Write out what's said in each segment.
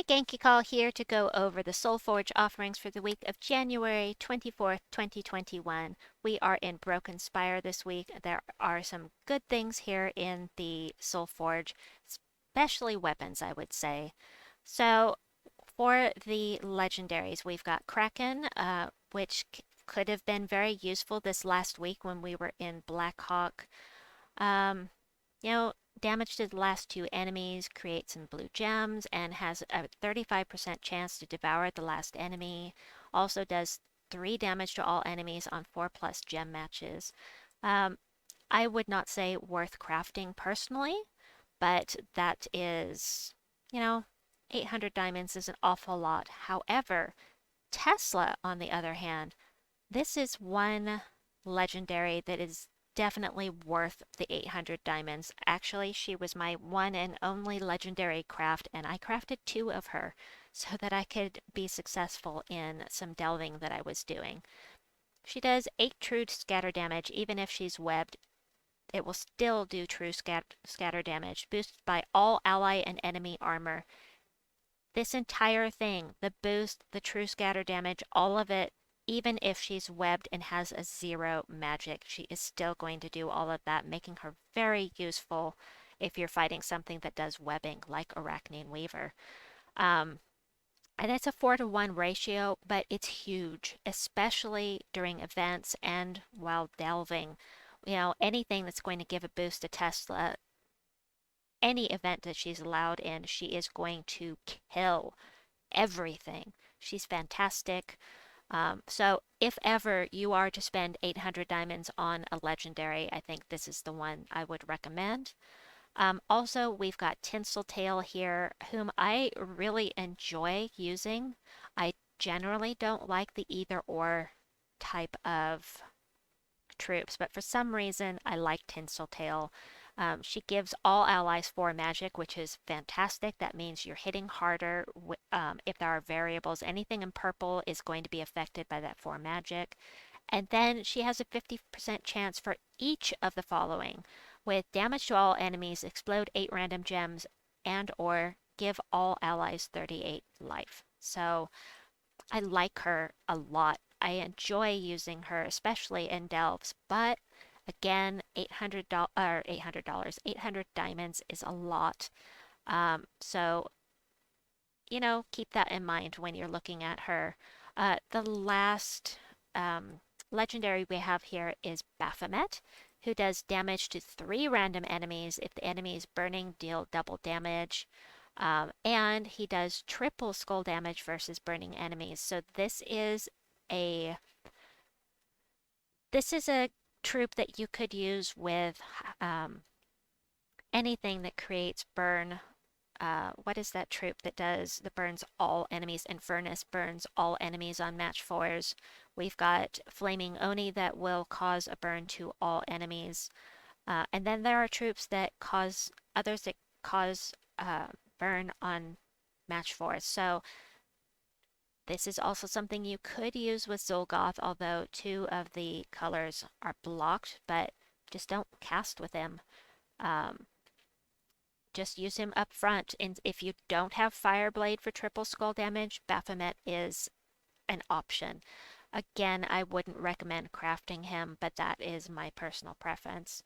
Genki Call here to go over the Soulforge offerings for the week of January 24th, 2021. We are in Broken Spire this week. There are some good things here in the Soulforge, especially weapons, I would say. So, for the legendaries, we've got Kraken, which could have been very useful this last week when we were in Blackhawk. Um, you know, damage to the last two enemies, creates some blue gems, and has a 35% chance to devour the last enemy. Also does 3 damage to all enemies on 4+ gem matches. Um, I would not say worth crafting personally, but that is, you know, 800 diamonds is an awful lot. However, Tesla, on the other hand, this is one legendary that is definitely worth the 800 diamonds. Actually, she was my one and only legendary craft, and I crafted 2 of her so that I could be successful in some delving that I was doing. She does 8 true scatter damage, even if she's webbed. It will still do true scatter damage, boosted by all ally and enemy armor. This entire thing, the boost, the true scatter damage, all of it, even if she's webbed and has a 0 magic, she is still going to do all of that, making her very useful if you're fighting something that does webbing, like Arachne Weaver. Um, and it's a 4-to-1 ratio, but it's huge, especially during events and while delving. Anything that's going to give a boost to Tesla, any event that she's allowed in, she is going to kill everything. She's fantastic. So if ever you are to spend 800 diamonds on a legendary, I think this is the one I would recommend. Also, we've got Tinseltail here, whom I really enjoy using. I generally don't like the either or type of troops, but for some reason I like Tinseltail. She gives all allies 4 magic, which is fantastic. That means you're hitting harder. If there are variables, anything in purple is going to be affected by that 4 magic. And then she has a 50% chance for each of the following: with damage to all enemies, explode 8 random gems, and or give all allies 38 life. So I like her a lot. I enjoy using her, especially in delves, but again, $800, 800 diamonds is a lot. So, keep that in mind when you're looking at her. The last legendary we have here is Baphomet, who does damage to 3 random enemies. If the enemy is burning, deal double damage. And he does triple skull damage versus burning enemies. So a this is a troop that you could use with anything that creates burn. What is that troop that burns all enemies? Infernus burns all enemies on match 4s. We've got Flaming Oni that will cause a burn to all enemies. And then there are troops that cause burn on match 4s. So this is also something you could use with Zolgoth, although 2 of the colors are blocked, but just don't cast with him. Just use him up front, and if you don't have Fireblade for triple skull damage, Baphomet is an option. Again, I wouldn't recommend crafting him, but that is my personal preference.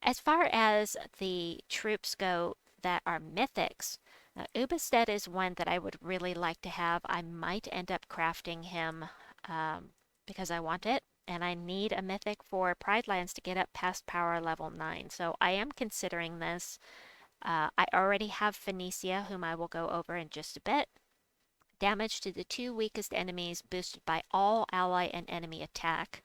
As far as the troops go that are mythics, Ubastet is one that I would really like to have. I might end up crafting him because I want it, and I need a mythic for Pride Lands to get up past power level 9. So I am considering this. I already have Phoenicia, whom I will go over in just a bit. Damage to the 2 weakest enemies boosted by all ally and enemy attack.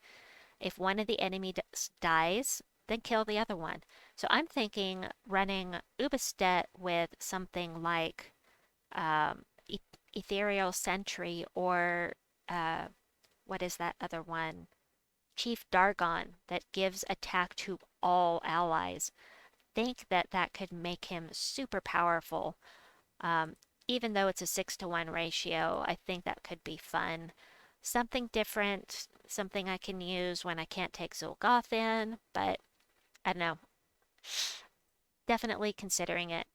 If one of the enemies dies, then kill the other one. So I'm thinking running Ubastet with something like Ethereal Sentry or what is that other one? Chief Dargon that gives attack to all allies. Think that that could make him super powerful. Even though it's a 6-to-1 ratio, I think that could be fun. Something different, something I can use when I can't take Zolgoth in, but I don't know. Definitely considering it.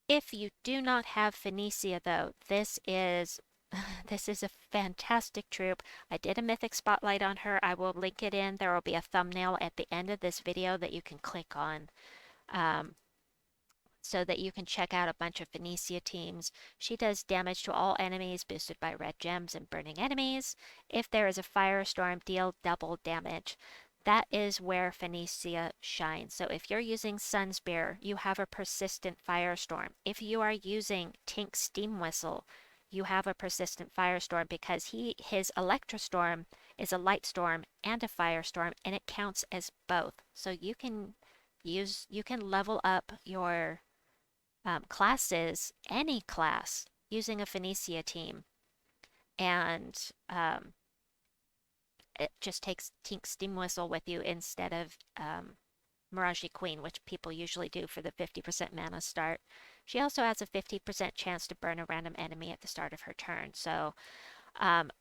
If you do not have Phoenicia, though, this is this is a fantastic troop. I did a mythic spotlight on her. I will link it in. There will be a thumbnail at the end of this video that you can click on. Um, so that you can check out a bunch of Phoenicia teams. She does damage to all enemies boosted by red gems and burning enemies. If there is a firestorm, deal double damage. That is where Phoenicia shines. So if you're using Sunspear, you have a persistent firestorm. If you are using Tink's Steam Whistle, you have a persistent firestorm because his Electrostorm is a light storm and a firestorm, and it counts as both. So you can level up your classes, any class, using a Phoenicia team. And it just takes Tink's Steam Whistle with you instead of Mirage Queen, which people usually do for the 50% mana start. She also has a 50% chance to burn a random enemy at the start of her turn. So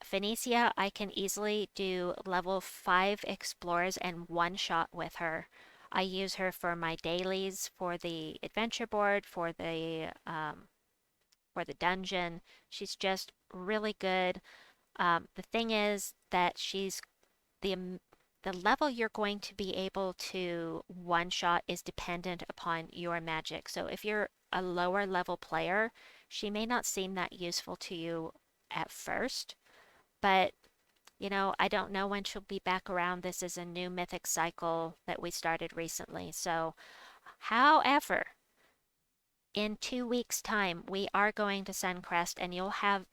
Phoenicia, I can easily do level 5 explorers and one shot with her. I use her for my dailies, for the adventure board, for the dungeon. She's just really good. The thing is that she's the level you're going to be able to one shot is dependent upon your magic. So if you're a lower level player, she may not seem that useful to you at first, but I don't know when she'll be back around. This is a new mythic cycle that we started recently. So, however, in 2 weeks' time, we are going to Suncrest, and you'll have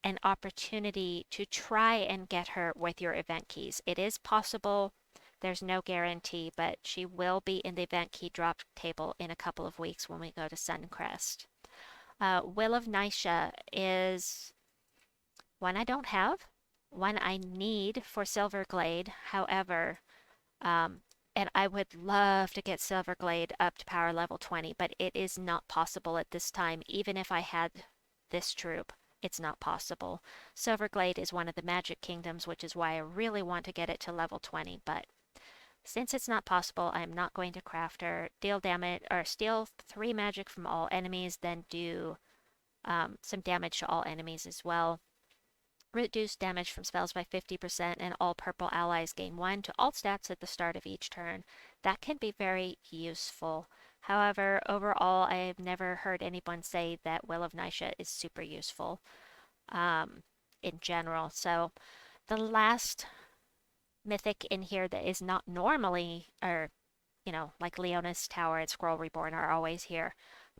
an opportunity to try and get her with your event keys. It is possible. There's no guarantee, but she will be in the event key drop table in a couple of weeks when we go to Suncrest. Will of Nisha is one I don't have, one I need for Silverglade. However, and I would love to get Silverglade up to power level 20, but it is not possible at this time. Even if I had this troop, it's not possible. Silverglade is one of the magic kingdoms, which is why I really want to get it to level 20, but since it's not possible, I'm not going to craft her. Deal damage, or steal 3 magic from all enemies, then do some damage to all enemies as well. Reduce damage from spells by 50%, and all purple allies gain 1 to all stats at the start of each turn. That can be very useful. However, overall, I've never heard anyone say that Will of Nisha is super useful in general. So the last mythic in here that is not normally, or like Leona's Tower and Scroll Reborn are always here.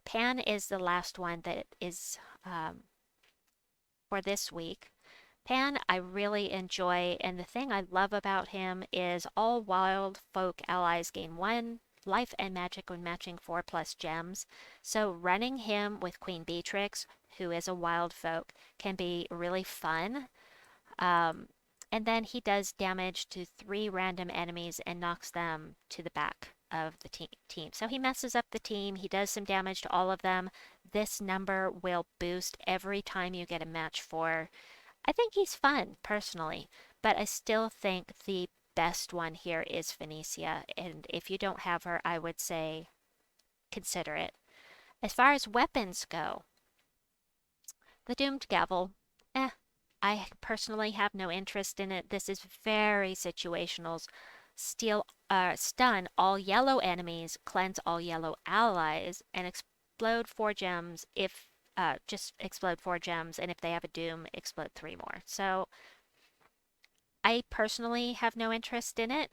Pan is the last one that is for this week. Pan, I really enjoy, and the thing I love about him is all wild folk allies gain 1 life and magic when matching 4+ gems. So running him with Queen Beatrix, who is a wild folk, can be really fun. And then he does damage to 3 random enemies and knocks them to the back of the team. So he messes up the team. He does some damage to all of them. This number will boost every time you get a match for. I think he's fun, personally, but I still think the best one here is Phoenicia, and if you don't have her, I would say consider it. As far as weapons go, the Doomed Gavel, I personally have no interest in it. This is very situational. Stun all yellow enemies, cleanse all yellow allies, and explode 4 gems if just explode 4 gems, and if they have a doom, explode 3 more. So I personally have no interest in it.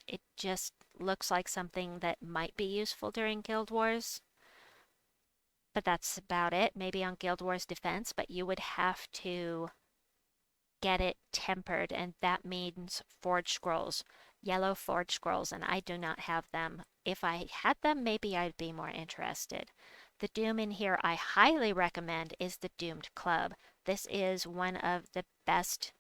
It just looks like something that might be useful during Guild Wars, but that's about it. Maybe on Guild Wars Defense, but you would have to get it tempered, and that means Forge Scrolls, yellow Forge Scrolls, and I do not have them. If I had them, maybe I'd be more interested. The Doom in here I highly recommend is the Doomed Club. This is one of the best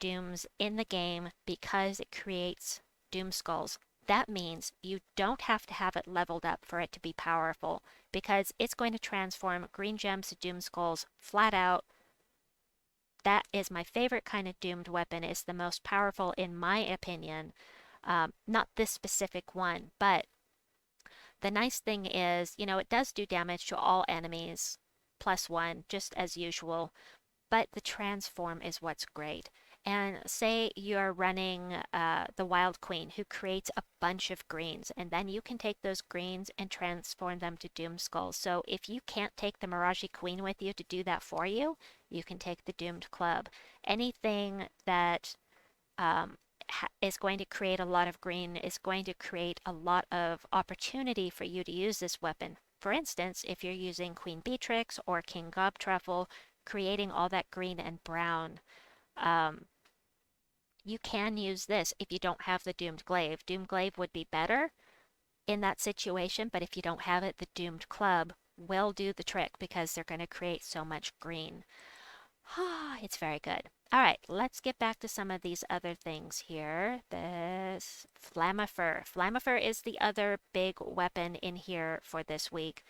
Dooms in the game because it creates Doom Skulls. That means you don't have to have it leveled up for it to be powerful, because it's going to transform green gems to Doom Skulls flat out. That is my favorite kind of doomed weapon. It's the most powerful in my opinion. Not this specific one, but the nice thing is, it does do damage to all enemies, +1, just as usual, but the transform is what's great. And say you're running the Wild Queen, who creates a bunch of greens, and then you can take those greens and transform them to Doom Skulls. So if you can't take the Mirage Queen with you to do that for you, you can take the Doomed Club. Anything that is going to create a lot of green is going to create a lot of opportunity for you to use this weapon. For instance, if you're using Queen Beatrix or King Gobtruffle, creating all that green and brown, you can use this if you don't have the Doomed Glaive. Doomed Glaive would be better in that situation, but if you don't have it, the Doomed Club will do the trick because they're going to create so much green. It's very good. All right, let's get back to some of these other things here. This Flammifer. Flammifer is the other big weapon in here for this week.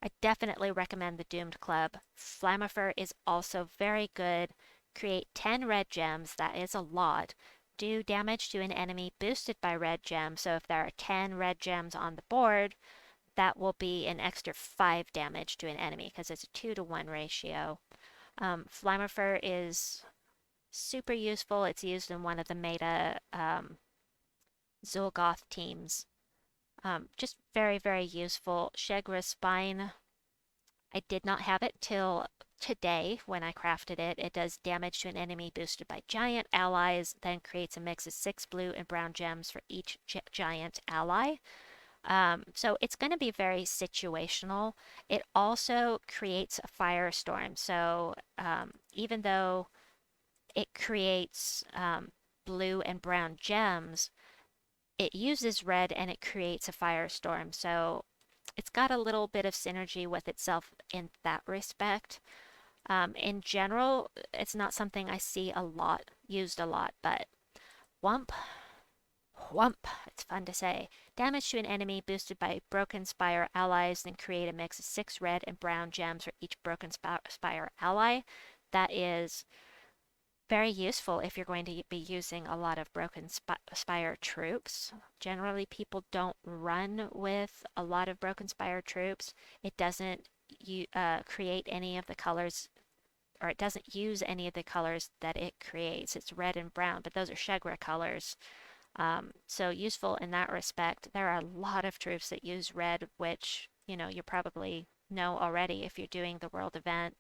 I definitely recommend the Doomed Club. Flammifer is also very good. Create 10 red gems, that is a lot. Do damage to an enemy boosted by red gems, so if there are 10 red gems on the board, that will be an extra 5 damage to an enemy because it's a 2-to-1 ratio. Flymofer is super useful. It's used in one of the meta Zul'Goth teams. Just very, very useful. Shegra's Spine, I did not have it till today when I crafted it. It does damage to an enemy boosted by giant allies, then creates a mix of 6 blue and brown gems for each giant ally. So it's going to be very situational. It also creates a firestorm. So even though it creates blue and brown gems, it uses red and it creates a firestorm. So it's got a little bit of synergy with itself in that respect. In general, it's not something I see used a lot, but Wump, it's fun to say. Damage to an enemy boosted by Broken Spire allies, then create a mix of 6 red and brown gems for each Broken Spire ally. That is very useful if you're going to be using a lot of Broken Spire troops. Generally, people don't run with a lot of Broken Spire troops. It doesn't create any of the colors, or it doesn't use any of the colors that it creates. It's red and brown, but those are Shegra colors. So useful in that respect. There are a lot of troops that use red, which, you probably know already if you're doing the world event.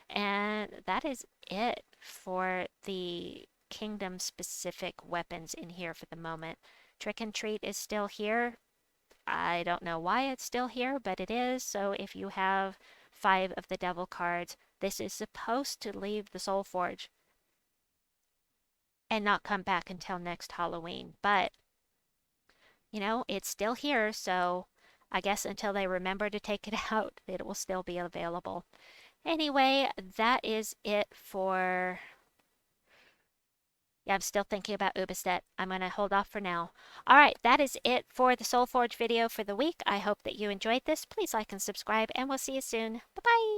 And that is it for the kingdom specific weapons in here for the moment. Trick and Treat is still here. I don't know why it's still here, but it is. So if you have 5 of the devil cards, this is supposed to leave the Soulforge and not come back until next Halloween. But, it's still here, so I guess until they remember to take it out, it will still be available. Anyway, that is it for... Yeah, I'm still thinking about Ubastet. I'm going to hold off for now. All right, that is it for the Soulforge video for the week. I hope that you enjoyed this. Please like and subscribe, and we'll see you soon. Bye-bye!